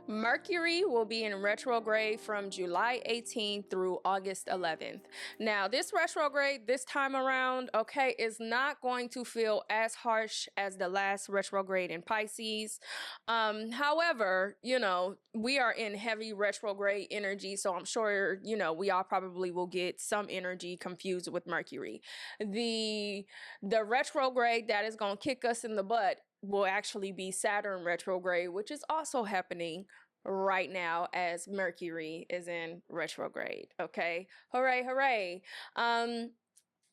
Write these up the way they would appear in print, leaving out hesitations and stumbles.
Mercury will be in retrograde from July 18th through August 11th. Now, this retrograde this time around, okay, is not going to feel as harsh as the last retrograde in Pisces. However, we are in heavy retrograde energy, so I'm sure, we all probably will get some energy confused with Mercury. The retrograde that is going to kick us in the butt will actually be Saturn retrograde, which is also happening right now as Mercury is in retrograde. Okay, hooray, hooray.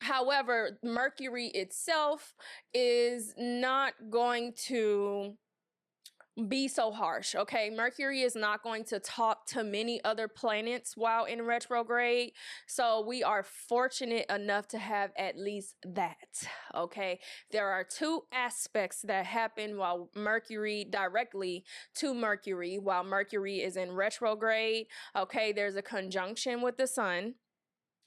However, Mercury itself is not going to be so harsh. Okay, Mercury is not going to talk to many other planets while in retrograde, so we are fortunate enough to have at least that. Okay, there are two aspects that happen while Mercury directly to Mercury while Mercury is in retrograde. Okay, there's a conjunction with the sun.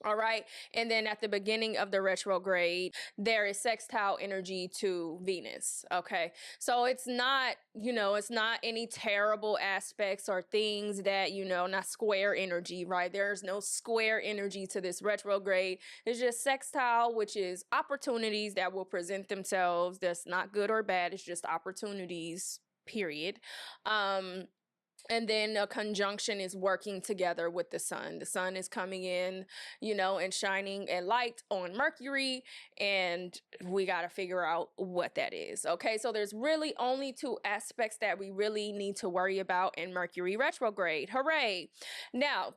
All right. And then at the beginning of the retrograde, there is sextile energy to Venus. Okay. So it's not, it's not any terrible aspects or things that, not square energy, right? There's no square energy to this retrograde. It's just sextile, which is opportunities that will present themselves. That's not good or bad. It's just opportunities, period. And then a conjunction is working together with the sun. The sun is coming in, and shining a light on Mercury, and we got to figure out what that is. Okay, so there's really only two aspects that we really need to worry about in Mercury retrograde. Hooray! Now,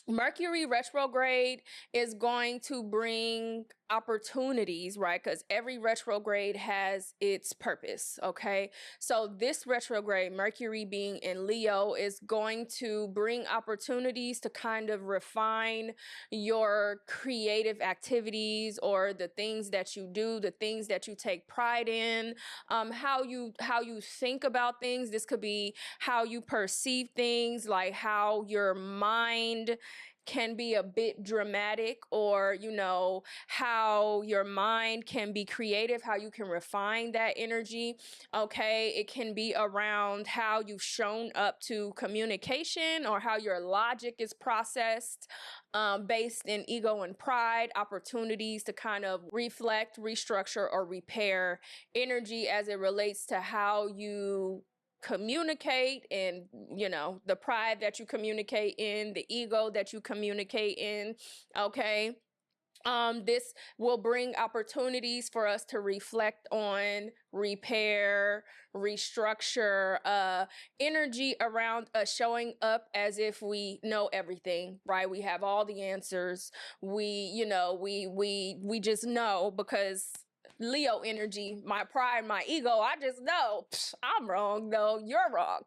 Mercury retrograde is going to bring opportunities, right? Because every retrograde has its purpose, okay? So this retrograde, Mercury being in Leo, is going to bring opportunities to kind of refine your creative activities or the things that you do, the things that you take pride in, how you think about things. This could be how you perceive things, like how your mind can be a bit dramatic, or how your mind can be creative, how you can refine that energy. Okay, it can be around how you've shown up to communication or how your logic is processed, based in ego and pride. Opportunities to kind of reflect, restructure, or repair energy as it relates to how you communicate, and the pride that you communicate in, the ego that you communicate in. Okay, this will bring opportunities for us to reflect on, repair, restructure, energy around us showing up as if we know everything, right? We have all the answers. We just know, because Leo energy, my pride, my ego, I just know. I'm wrong, though. You're wrong.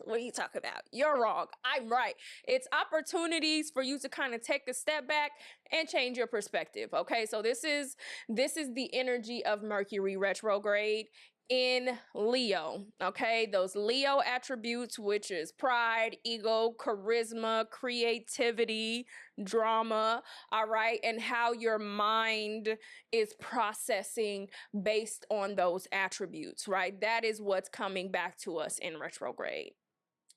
What are you talking about? You're wrong. I'm right. It's opportunities for you to kind of take a step back and change your perspective. Okay, so this is the energy of Mercury retrograde in Leo. Okay, those Leo attributes, which is pride, ego, charisma, creativity, drama. All right, and how your mind is processing based on those attributes, right? That is what's coming back to us in retrograde.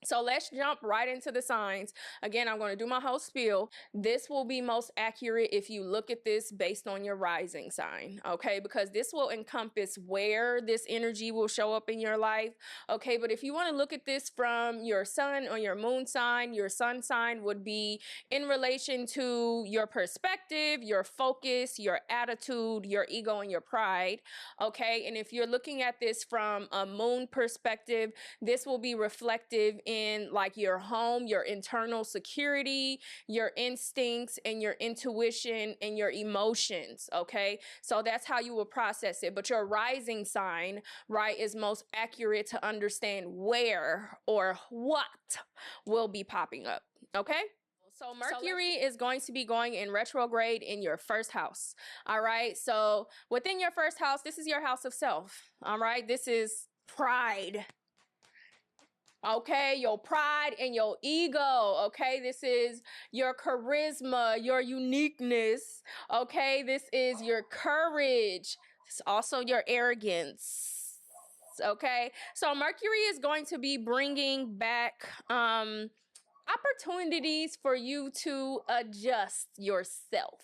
So let's jump right into the signs. Again, I'm going to do my whole spiel. This will be most accurate if you look at this based on your rising sign, okay? Because this will encompass where this energy will show up in your life, okay? But if you want to look at this from your sun or your moon sign, your sun sign would be in relation to your perspective, your focus, your attitude, your ego, and your pride, okay? And if you're looking at this from a moon perspective, this will be reflective in like your home, your internal security, your instincts, and your intuition and your emotions. Okay, so that's how you will process it. But your rising sign, right, is most accurate to understand where or what will be popping up. Okay. So Mercury is going to be going in retrograde in your first house. All right. So within your first house, this is your house of self. All right. This is pride. Okay, your pride and your ego. Okay, this is your charisma, your uniqueness. Okay, this is your courage. It's also your arrogance. Okay, so Mercury is going to be bringing back opportunities for you to adjust yourself.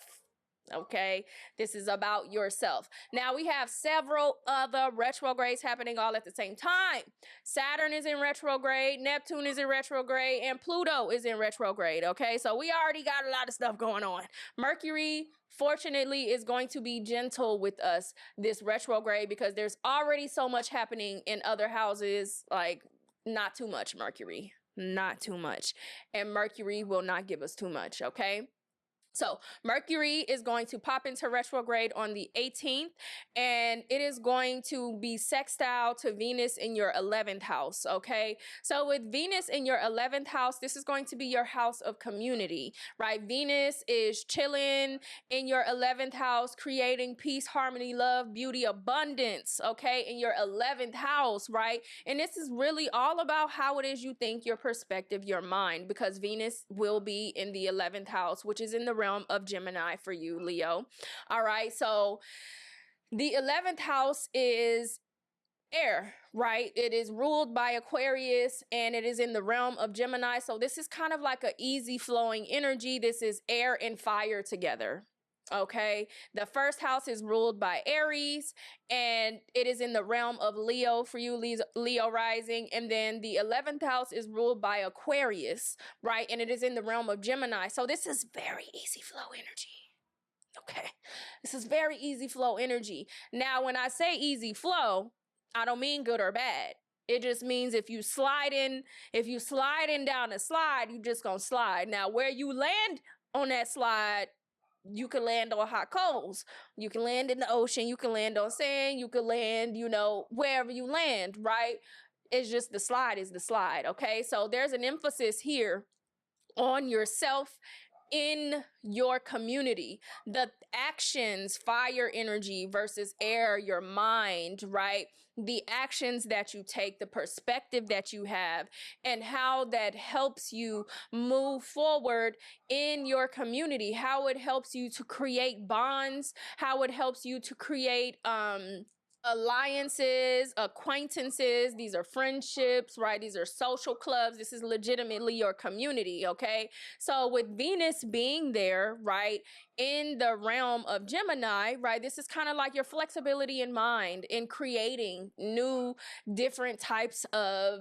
Okay, this is about yourself. Now we have several other retrogrades happening all at the same time. Saturn is in retrograde, Neptune is in retrograde, and Pluto is in retrograde. Okay, so we already got a lot of stuff going on. Mercury, fortunately, is going to be gentle with us this retrograde because there's already so much happening in other houses. Like, not too much, Mercury. Not too much. And Mercury will not give us too much, okay? So Mercury is going to pop into retrograde on the 18th, and it is going to be sextile to Venus in your 11th house, okay? So with Venus in your 11th house, this is going to be your house of community, right? Venus is chilling in your 11th house, creating peace, harmony, love, beauty, abundance, okay? In your 11th house, right? And this is really all about how it is you think, your perspective, your mind, because Venus will be in the 11th house, which is in the realm of Gemini for you, Leo. All right, so the 11th house is air, right? It is ruled by Aquarius and it is in the realm of Gemini. So this is kind of like an easy flowing energy. This is air and fire together. Okay, the first house is ruled by Aries and it is in the realm of Leo for you, Leo rising. And then the 11th house is ruled by Aquarius, right? And it is in the realm of Gemini. So this is very easy flow energy. Okay, this is very easy flow energy. Now, when I say easy flow, I don't mean good or bad. It just means if you slide in down a slide, you just gonna slide. Now, where you land on that slide, you can land on hot coals. You can land in the ocean. You can land on sand. You can land, wherever you land, right? It's just the slide is the slide, okay? So there's an emphasis here on yourself in your community. The actions, fire energy versus air, your mind, right? The actions that you take, the perspective that you have, and how that helps you move forward in your community, how it helps you to create bonds, how it helps you to create alliances, acquaintances. These are friendships, right? These are social clubs. This is legitimately your community, okay? So with Venus being there, right, in the realm of Gemini, right, this is kind of like your flexibility in mind in creating new, different types of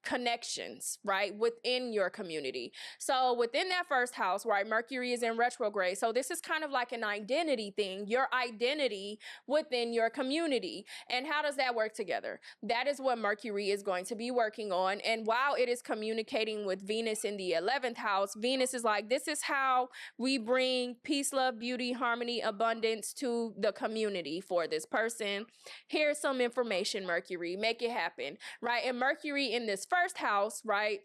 connections, right, within your community. So within that first house, right, Mercury is in retrograde. So this is kind of like an identity thing, your identity within your community. And how does that work together? That is what Mercury is going to be working on. And while it is communicating with Venus in the 11th house, Venus is like, this is how we bring peace, love, beauty, harmony, abundance to the community for this person. Here's some information, Mercury, make it happen, right? And Mercury in this first house, right?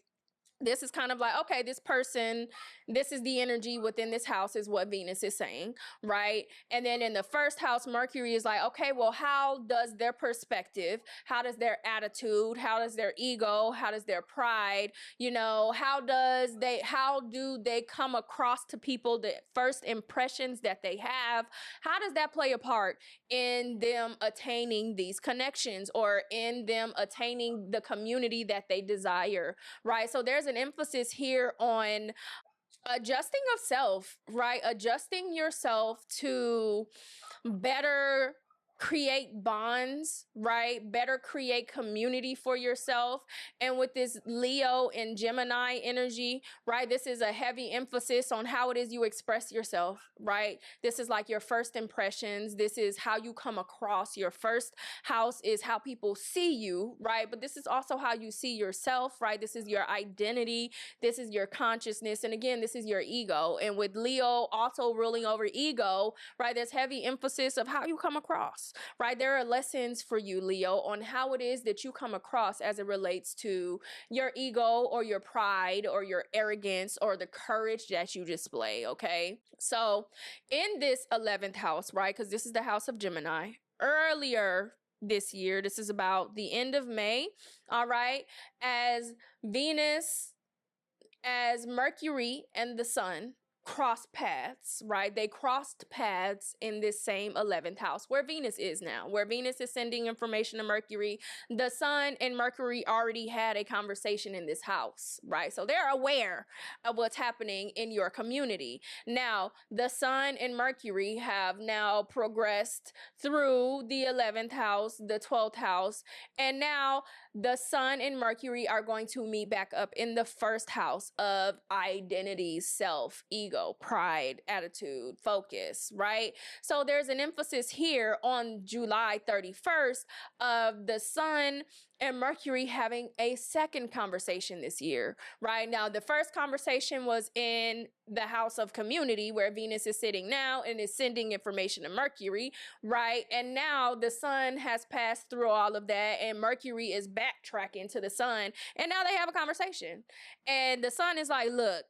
This is kind of like, okay, this person, this is the energy within this house is what Venus is saying, right? And then in the first house, Mercury is like, okay, well, how does their perspective, how does their attitude, how does their ego, how does their pride, how do they come across to people, the first impressions that they have, how does that play a part in them attaining these connections or in them attaining the community that they desire, right? So there's an emphasis here on adjusting of self, right? Adjusting yourself to better create bonds, right? Better create community for yourself. And with this Leo and Gemini energy, right? This is a heavy emphasis on how it is you express yourself, right? This is like your first impressions. This is how you come across. Your first house is how people see you, right? But this is also how you see yourself, right? This is your identity. This is your consciousness. And again, this is your ego. And with Leo also ruling over ego, right? There's heavy emphasis of how you come across. Right? There are lessons for you, Leo, on how it is that you come across as it relates to your ego or your pride or your arrogance or the courage that you display, okay? So in this 11th house, right, because this is the house of Gemini, earlier this year, this is about the end of May, all right, as Venus, as Mercury and the sun cross paths, right? They crossed paths in this same 11th house where Venus is now, where Venus is sending information to Mercury. The Sun and Mercury already had a conversation in this house, right? So they're aware of what's happening in your community. Now, the Sun and Mercury have now progressed through the 11th house, the 12th house, and now the Sun and Mercury are going to meet back up in the first house of identity, self, ego, pride, attitude, focus, right? So there's an emphasis here on July 31st of the Sun and Mercury having a second conversation this year, right? Now, the first conversation was in the house of community where Venus is sitting now and is sending information to Mercury, right? And now the Sun has passed through all of that and Mercury is backtracking to the Sun, and now they have a conversation. And the Sun is like, look,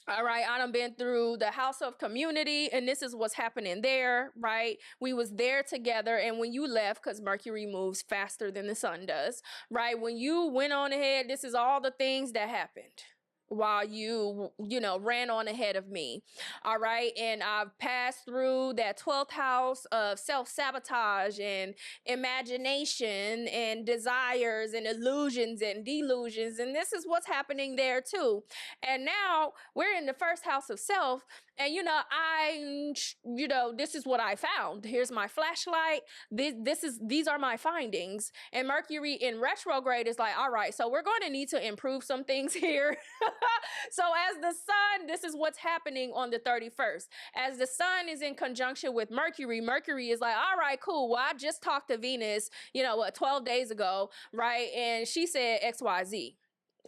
all right, I done been through the house of community and this is what's happening there, right? We was there together, and when you left, because Mercury moves faster than the Sun does, right? When you went on ahead, this is all the things that happened while you ran on ahead of me. All right. And I've passed through that 12th house of self-sabotage and imagination and desires and illusions and delusions. And this is what's happening there too. And now we're in the first house of self. And, this is what I found. Here's my flashlight. These are my findings. And Mercury in retrograde is like, all right, so we're going to need to improve some things here. So as the Sun, this is what's happening on the 31st. As the Sun is in conjunction with Mercury, Mercury is like, all right, cool. Well, I just talked to Venus, 12 days ago, right? And she said XYZ.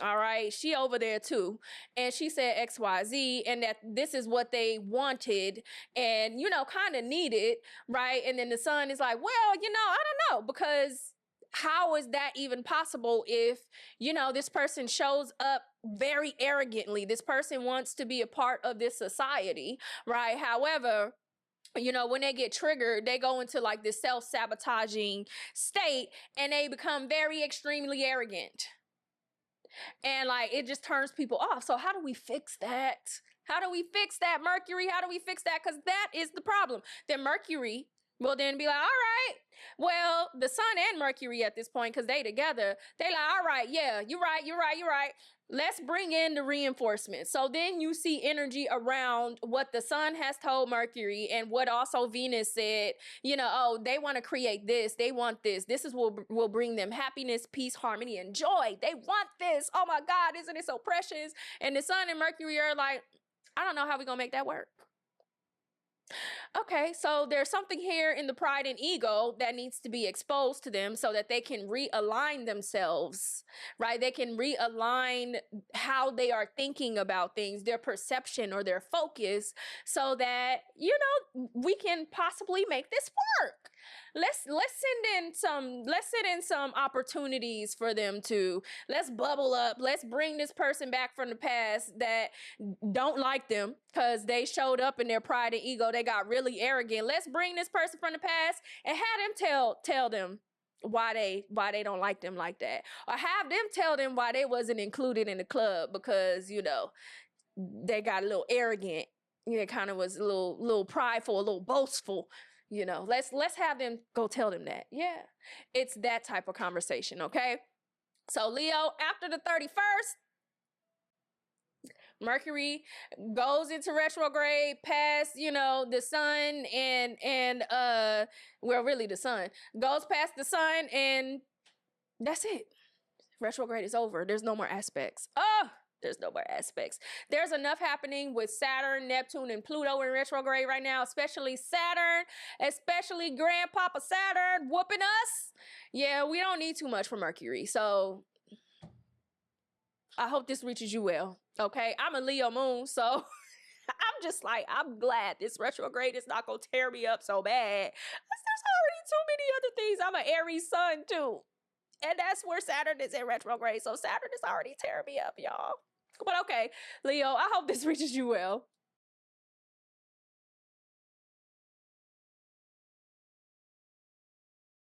All right. She over there too. And she said XYZ, and that this is what they wanted and, kind of needed. Right. And then the Sun is like, well, I don't know, because how is that even possible if, this person shows up very arrogantly? This person wants to be a part of this society, right? However, when they get triggered, they go into like this self-sabotaging state and they become very extremely arrogant. And like, it just turns people off. So how do we fix that? How do we fix that, Mercury? How do we fix that? Because that is the problem. Then Mercury will then be like, all right, well, the Sun and Mercury at this point, because they together, they like, all right, yeah, you're right. Let's bring in the reinforcements. So then you see energy around what the Sun has told Mercury and what also Venus said, they want to create this. They want this. This is what will bring them happiness, peace, harmony, and joy. They want this. Oh my God, isn't it so precious? And the Sun and Mercury are like, I don't know how we're going to make that work. Okay, so there's something here in the pride and ego that needs to be exposed to them so that they can realign themselves, right? They can realign how they are thinking about things, their perception or their focus, so that, we can possibly make this work. Let's send in some opportunities for them to, let's bubble up. Let's bring this person back from the past that don't like them because they showed up in their pride and ego. They got really arrogant. Let's bring this person from the past and have them tell them why they don't like them like that, or have them tell them why they wasn't included in the club because they got a little arrogant. Kind of was a little prideful, a little boastful. Let's have them go tell them that. Yeah, it's that type of conversation. Okay, so Leo, after the 31st, Mercury goes into retrograde past, the Sun and really the Sun goes past the Sun, and that's it. Retrograde is over. There's no more aspects. There's no more aspects. There's enough happening with Saturn, Neptune, and Pluto in retrograde right now, especially Saturn, especially Grandpapa Saturn whooping us. Yeah, we don't need too much for Mercury. So I hope this reaches you well. Okay, I'm a Leo moon, so I'm just like, I'm glad this retrograde is not going to tear me up so bad. There's already too many other things. I'm an Aries sun too. And that's where Saturn is in retrograde. So Saturn is already tearing me up, y'all. But okay, Leo, I hope this reaches you well.